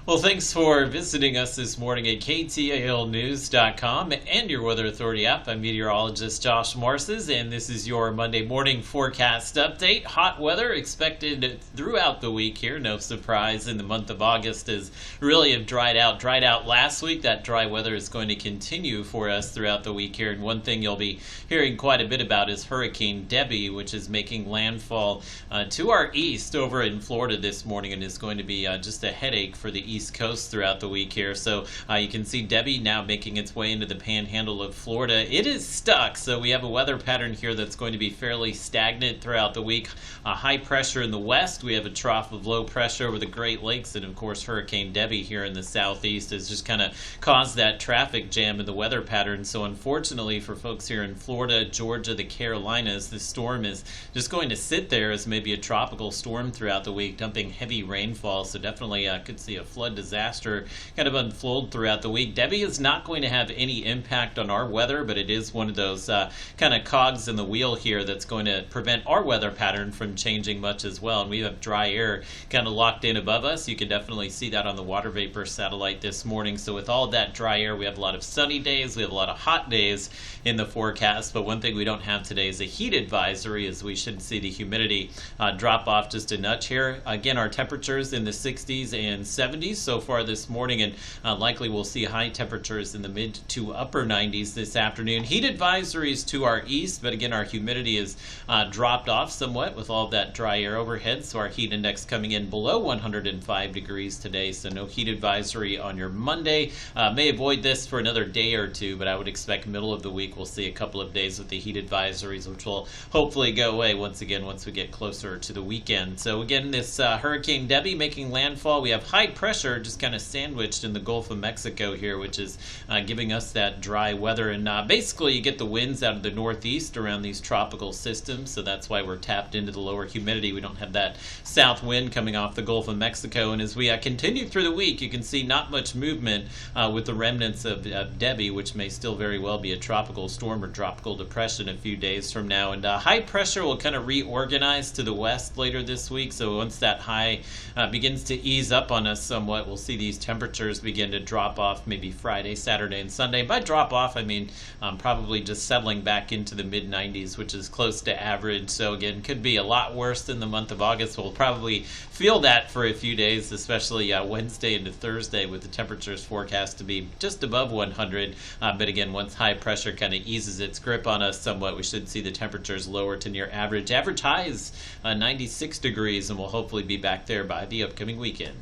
Well, thanks for visiting us this morning at KTALnews.com and your Weather Authority app. I'm meteorologist Josh Morses, and this is your Monday morning forecast update. Hot weather expected throughout the week here. No surprise in the month of August is really have dried out. Dried out last week. That dry weather is going to continue for us throughout the week here. And one thing you'll be hearing quite a bit about is Hurricane Debbie, which is making landfall to our east over in Florida this morning and is going to be just a headache for the East Coast throughout the week here. So you can see Debbie now making its way into the panhandle of Florida. It is stuck, so we have a weather pattern here that's going to be fairly stagnant throughout the week. High pressure in the west. We have a trough of low pressure over the Great Lakes, and of course Hurricane Debbie here in the southeast has just kind of caused that traffic jam in the weather pattern. So unfortunately for folks here in Florida, Georgia, the Carolinas, this storm is just going to sit there as maybe a tropical storm throughout the week, dumping heavy rainfall. So definitely could see a flood disaster kind of unfold throughout the week. Debbie is not going to have any impact on our weather, but it is one of those kind of cogs in the wheel here that's going to prevent our weather pattern from changing much as well. And we have dry air kind of locked in above us. You can definitely see that on the water vapor satellite this morning. So with all that dry air, we have a lot of sunny days, we have a lot of hot days in the forecast. But one thing we don't have today is a heat advisory, as we should see the humidity drop off just a notch here. Again, our temperatures in the 60s and 70s so far this morning, and likely we'll see high temperatures in the mid to upper 90s this afternoon. Heat advisories to our east, but again, our humidity has dropped off somewhat with all of that dry air overhead, so our heat index coming in below 105 degrees today, so no heat advisory on your Monday. May avoid this for another day or two, but I would expect middle of the week we'll see a couple of days with the heat advisories, which will hopefully go away once we get closer to the weekend. So again, this Hurricane Debbie making landfall. We have high pressure just kind of sandwiched in the Gulf of Mexico here, which is giving us that dry weather. And basically you get the winds out of the northeast around these tropical systems, so that's why we're tapped into the lower humidity. We don't have that south wind coming off the Gulf of Mexico. And as we continue through the week, you can see not much movement with the remnants of Debbie, which may still very well be a tropical storm or tropical depression a few days from now. And high pressure will kind of reorganize to the west later this week, so once that high begins to ease up on us somewhat, we'll see these temperatures begin to drop off maybe Friday, Saturday, and Sunday. By drop off, I mean probably just settling back into the mid 90s, which is close to average. So again, could be a lot worse than the month of August. We'll probably feel that for a few days, especially Wednesday into Thursday, with the temperatures forecast to be just above 100. But again, once high pressure kind of eases its grip on us somewhat, we should see the temperatures lower to near average. Average highs 96 degrees, and we'll hopefully be back there by the upcoming weekend.